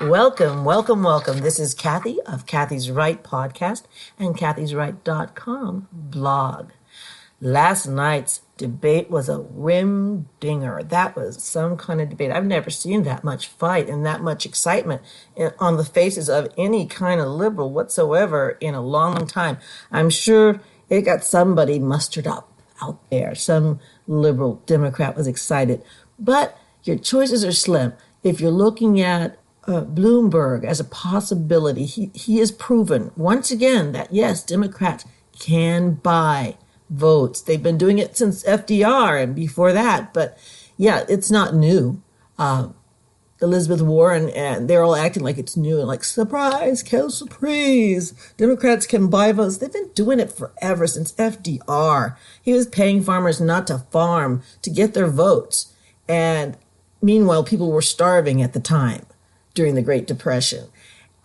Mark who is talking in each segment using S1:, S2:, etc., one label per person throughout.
S1: Welcome, welcome, welcome. This is Kathy of Kathy's Right podcast and kathysright.com blog. Last night's debate was a rim dinger. That was some kind of debate. I've never seen that much fight and that much excitement on the faces of any kind of liberal whatsoever in a long time. I'm sure it got somebody mustered up out there. Some liberal Democrat was excited. But your choices are slim. If you're looking at Bloomberg as a possibility, he has proven once again that, yes, Democrats can buy votes. They've been doing it since FDR and before that. But, yeah, it's not new. Elizabeth Warren, and they're all acting like it's new and like, surprise, quelle surprise. Democrats can buy votes. They've been doing it forever, since FDR. He was paying farmers not to farm to get their votes. And meanwhile, people were starving at the time during the Great Depression.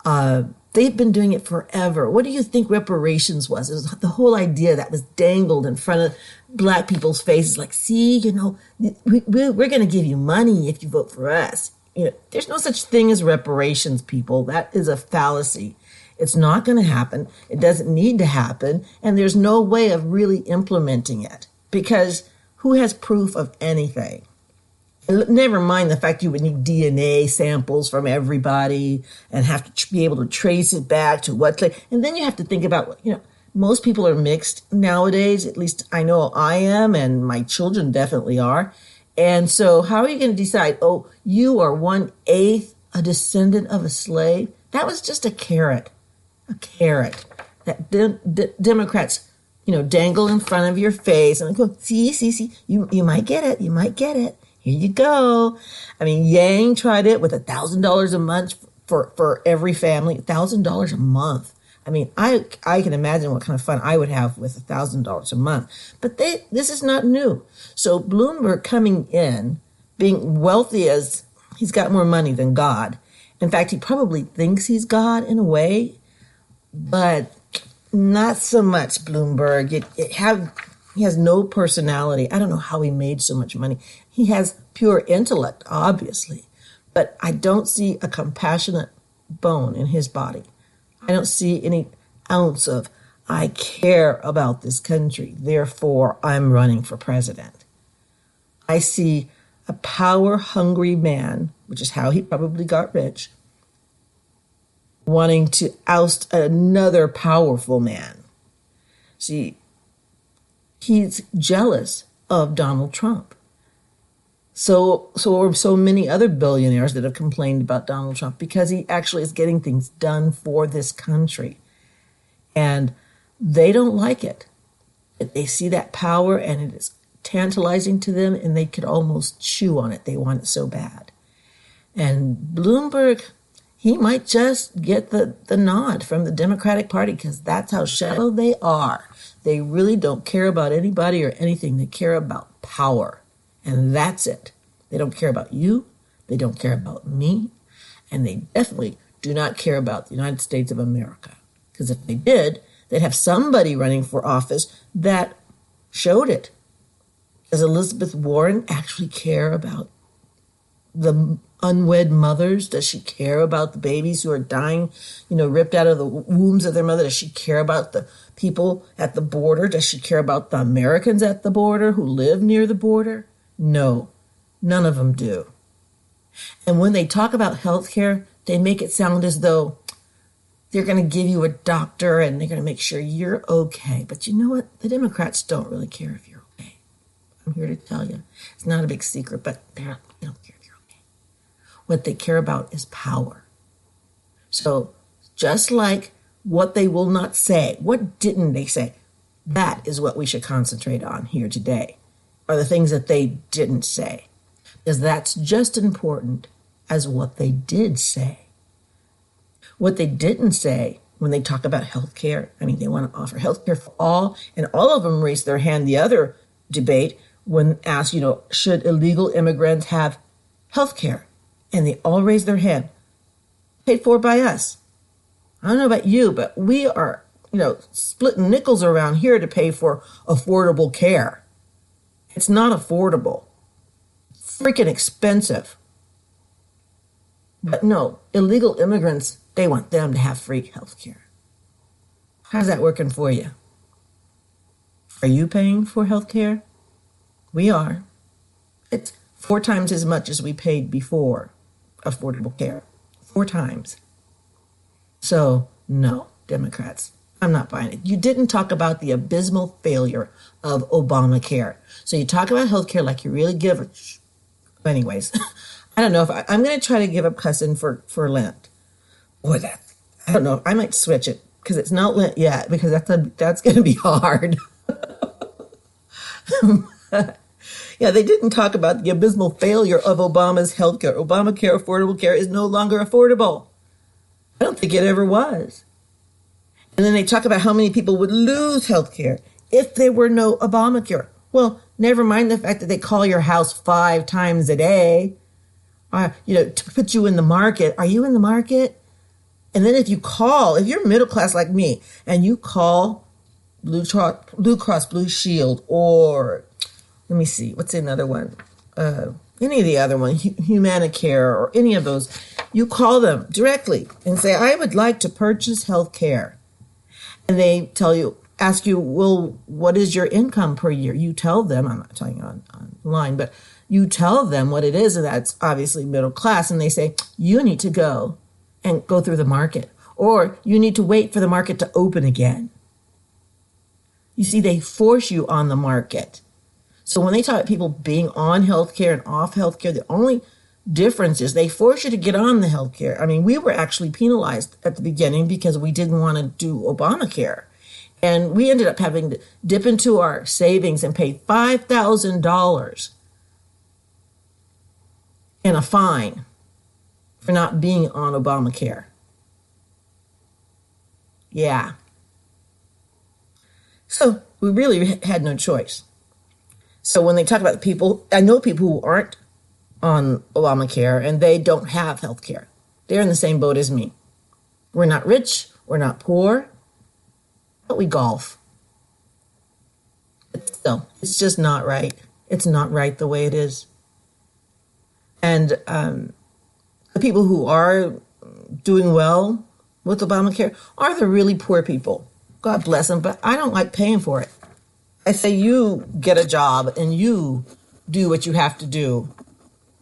S1: They've been doing it forever. What do you think reparations was? It was the whole idea that was dangled in front of black people's faces, like, see, you know, we're going to give you money if you vote for us. You know, there's no such thing as reparations, people. That is a fallacy. It's not going to happen. It doesn't need to happen. And there's no way of really implementing it, because who has proof of anything? Never mind the fact you would need DNA samples from everybody and have to be able to trace it back to what. And then you have to think about, you know, most people are mixed nowadays. At least I know I am, and my children definitely are. And so how are you going to decide, oh, you are 1/8 a descendant of a slave? That was just a carrot that Democrats, you know, dangle in front of your face and go, see, you might get it. Here you go. I mean, Yang tried it with $1,000 a month for every family, $1,000 a month. I mean, I can imagine what kind of fun I would have with $1,000 a month. But this is not new. So Bloomberg coming in, being wealthy as he's got more money than God. In fact, he probably thinks he's God in a way, but not so much Bloomberg. He has no personality. I don't know how he made so much money. He has pure intellect, obviously, but I don't see a compassionate bone in his body. I don't see any ounce of, I care about this country, therefore I'm running for president. I see a power-hungry man, which is how he probably got rich, wanting to oust another powerful man. See, he's jealous of Donald Trump. So are so many other billionaires that have complained about Donald Trump, because he actually is getting things done for this country. And they don't like it. They see that power and it is tantalizing to them, and they could almost chew on it. They want it so bad. And Bloomberg, he might just get the nod from the Democratic Party, because that's how shallow they are. They really don't care about anybody or anything. They care about power. And that's it. They don't care about you. They don't care about me. And they definitely do not care about the United States of America. Because if they did, they'd have somebody running for office that showed it. Does Elizabeth Warren actually care about the unwed mothers? Does she care about the babies who are dying, you know, ripped out of the wombs of their mother? Does she care about the people at the border? Does she care about the Americans at the border who live near the border? No, none of them do. And when they talk about health care, they make it sound as though they're going to give you a doctor and they're going to make sure you're okay. But you know what? The Democrats don't really care if you're okay. I'm here to tell you. It's not a big secret, but they don't care if you're okay. What they care about is power. So just like what they will not say, what didn't they say? That is what we should concentrate on here today. Are the things that they didn't say, because that's just as important as what they did say. What they didn't say when they talk about health care, I mean, they want to offer health care for all, and all of them raised their hand the other debate when asked, you know, should illegal immigrants have health care? And they all raised their hand. Paid for by us. I don't know about you, but we are, you know, splitting nickels around here to pay for affordable care. It's not affordable. Freaking expensive. But no, illegal immigrants, they want them to have free health care. How's that working for you? Are you paying for health care? We are. It's 4 times as much as we paid before affordable care. 4 times. So, no, Democrats, I'm not buying it. You didn't talk about the abysmal failure of Obamacare. So you talk about healthcare like you really give it. Anyways, I don't know if I'm going to try to give up cussing for Lent. Boy, I don't know. I might switch it because it's not Lent yet because that's going to be hard. Yeah, they didn't talk about the abysmal failure of Obama's healthcare. Obamacare, affordable care, is no longer affordable. I don't think it ever was. And then they talk about how many people would lose health care if there were no Obamacare. Well, never mind the fact that they call your house 5 times a day, to put you in the market. Are you in the market? And then if you're middle class like me, and you call Blue Cross Blue Shield, or let me see, what's another one? Any of the other ones, Humanicare, or any of those, you call them directly and say, I would like to purchase health care. And they ask you, well, what is your income per year? You tell them, I'm not telling you online, but you tell them what it is, and that's obviously middle class. And they say, you need to go through the market, or you need to wait for the market to open again. You see, they force you on the market. So when they talk about people being on healthcare and off healthcare, the only difference is they force you to get on the healthcare. I mean, we were actually penalized at the beginning because we didn't want to do Obamacare. And we ended up having to dip into our savings and pay $5,000 in a fine for not being on Obamacare. Yeah. So we really had no choice. So when they talk about people, I know people who aren't on Obamacare and they don't have health care. They're in the same boat as me. We're not rich, we're not poor, but we golf. But still, it's just not right. It's not right the way it is. And the people who are doing well with Obamacare are the really poor people. God bless them, but I don't like paying for it. I say you get a job and you do what you have to do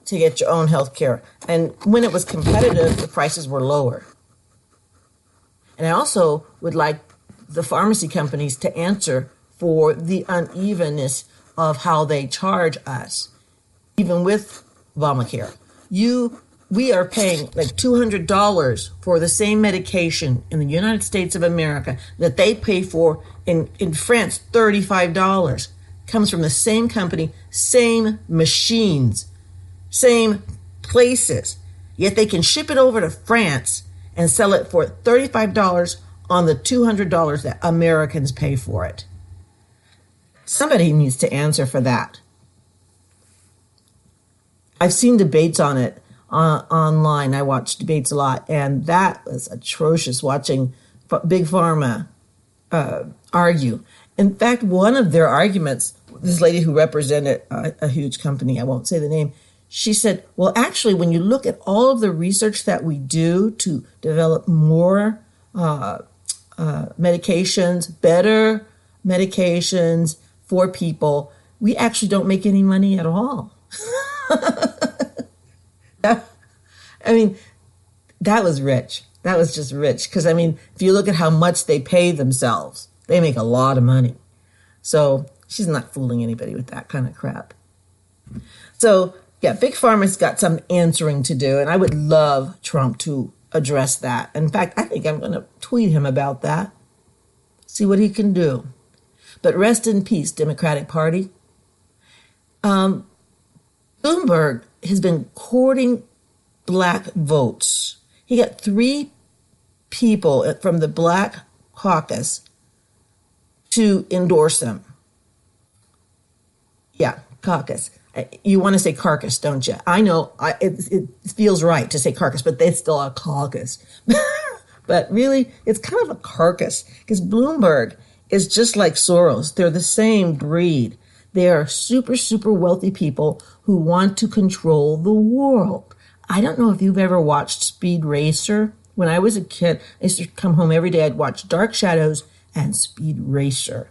S1: to get your own health care. And when it was competitive, the prices were lower. And I also would like the pharmacy companies to answer for the unevenness of how they charge us, even with Obamacare. We are paying like $200 for the same medication in the United States of America that they pay for in France, $35. Comes from the same company, same machines, same places. Yet they can ship it over to France and sell it for $35 on the $200 that Americans pay for it. Somebody needs to answer for that. I've seen debates on it online. I watch debates a lot, and that was atrocious, watching Big Pharma argue. In fact, one of their arguments, this lady who represented a huge company, I won't say the name, she said, well, actually, when you look at all of the research that we do to develop more medications, better medications for people, we actually don't make any money at all. I mean, that was rich. That was just rich. Because, I mean, if you look at how much they pay themselves, they make a lot of money. So she's not fooling anybody with that kind of crap. So, yeah, Big Pharma's got some answering to do. And I would love Trump to address that. In fact, I think I'm going to tweet him about that. See what he can do. But rest in peace, Democratic Party. Bloomberg has been courting black votes. He got 3 people from the Black Caucus to endorse him. Yeah, caucus. You want to say carcass, don't you? I know it feels right to say carcass, but they still are caucus. But really, it's kind of a carcass because Bloomberg is just like Soros. They're the same breed. They are super, super wealthy people who want to control the world. I don't know if you've ever watched Speed Racer. When I was a kid, I used to come home every day. I'd watch Dark Shadows and Speed Racer.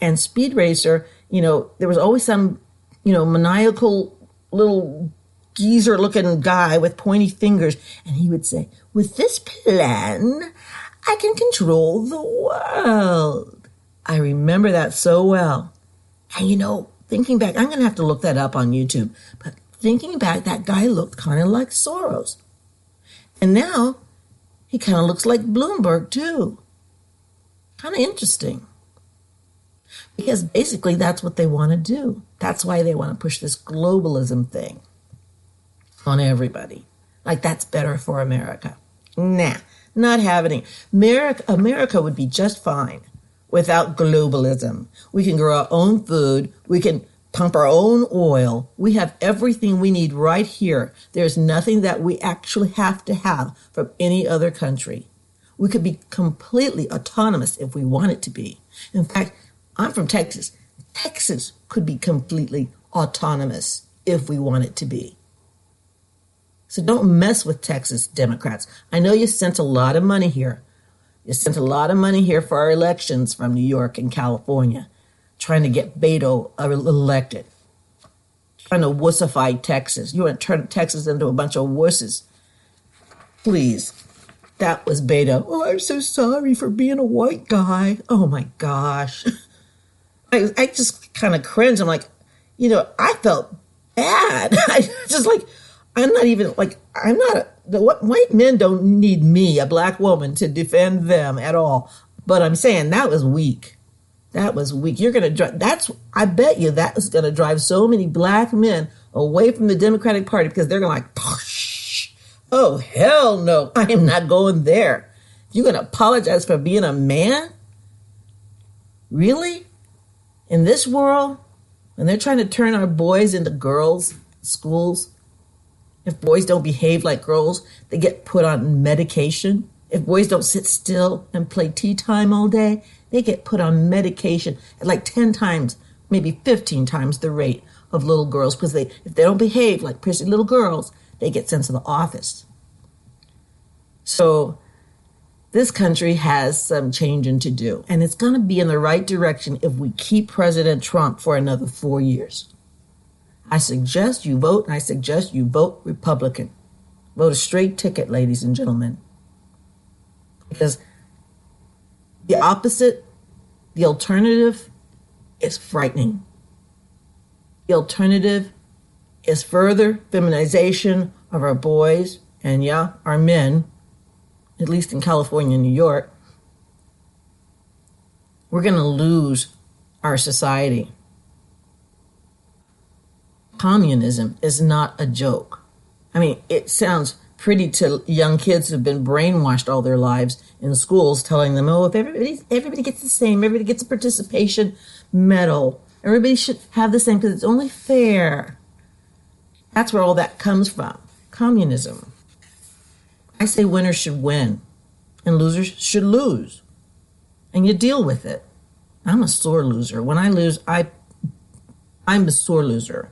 S1: And Speed Racer, there was always some, maniacal little geezer-looking guy with pointy fingers. And he would say, with this plan, I can control the world. I remember that so well. And, thinking back, I'm going to have to look that up on YouTube. But thinking back, that guy looked kind of like Soros. And now he kind of looks like Bloomberg, too. Kind of interesting. Because basically that's what they want to do. That's why they want to push this globalism thing on everybody. Like that's better for America. Nah, not happening. America would be just fine without globalism. We can grow our own food. We can pump our own oil. We have everything we need right here. There's nothing that we actually have to have from any other country. We could be completely autonomous if we wanted to be. In fact, I'm from Texas. Texas could be completely autonomous if we wanted to be. So don't mess with Texas Democrats. I know you sent a lot of money here. You sent a lot of money here for our elections from New York and California, trying to get Beto elected, trying to wussify Texas. You want to turn Texas into a bunch of wusses. Please. That was Beto. Oh, I'm so sorry for being a white guy. Oh, my gosh. I just kind of cringe. I'm like, I felt bad. White men don't need me, a black woman, to defend them at all. But I'm saying that was weak. That was weak. You're going to drive, I bet you that is going to drive so many black men away from the Democratic Party because they're going to oh, hell no, I am not going there. You're going to apologize for being a man? Really? In this world, when they're trying to turn our boys into girls' schools, if boys don't behave like girls, they get put on medication. If boys don't sit still and play tea time all day, they get put on medication at like 10 times, maybe 15 times the rate of little girls. Because if they don't behave like pretty little girls, they get sent to the office. So this country has some changing to do. And it's going to be in the right direction if we keep President Trump for another 4 years. I suggest you vote, and I suggest you vote Republican. Vote a straight ticket, ladies and gentlemen. Because the opposite, the alternative, is frightening. The alternative is further feminization of our boys and, our men, at least in California and New York. We're going to lose our society. Communism is not a joke. I mean, it sounds pretty to young kids who've been brainwashed all their lives in schools, telling them, if everybody gets the same, everybody gets a participation medal, everybody should have the same because it's only fair. That's where all that comes from. Communism. I say winners should win and losers should lose. And you deal with it. I'm a sore loser. When I lose, I'm a sore loser.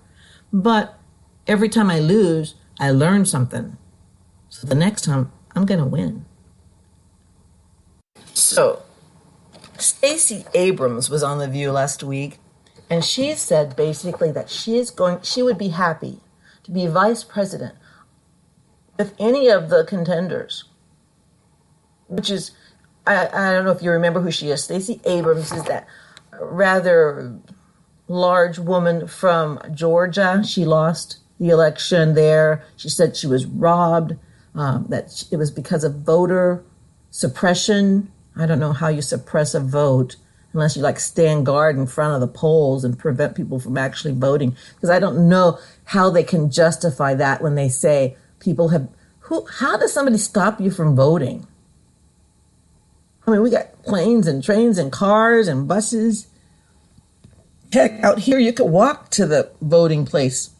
S1: But every time I lose, I learn something. So the next time, I'm going to win. So, Stacey Abrams was on The View last week, and she said basically that she would be happy to be vice president with any of the contenders, which is, I don't know if you remember who she is. Stacey Abrams is that rather large woman from Georgia. She lost the election there. She said she was robbed, that it was because of voter suppression. I don't know how you suppress a vote unless you stand guard in front of the polls and prevent people from actually voting. Because I don't know how they can justify that when they say how does somebody stop you from voting? I mean, we got planes and trains and cars and buses. Heck, out here you could walk to the voting place.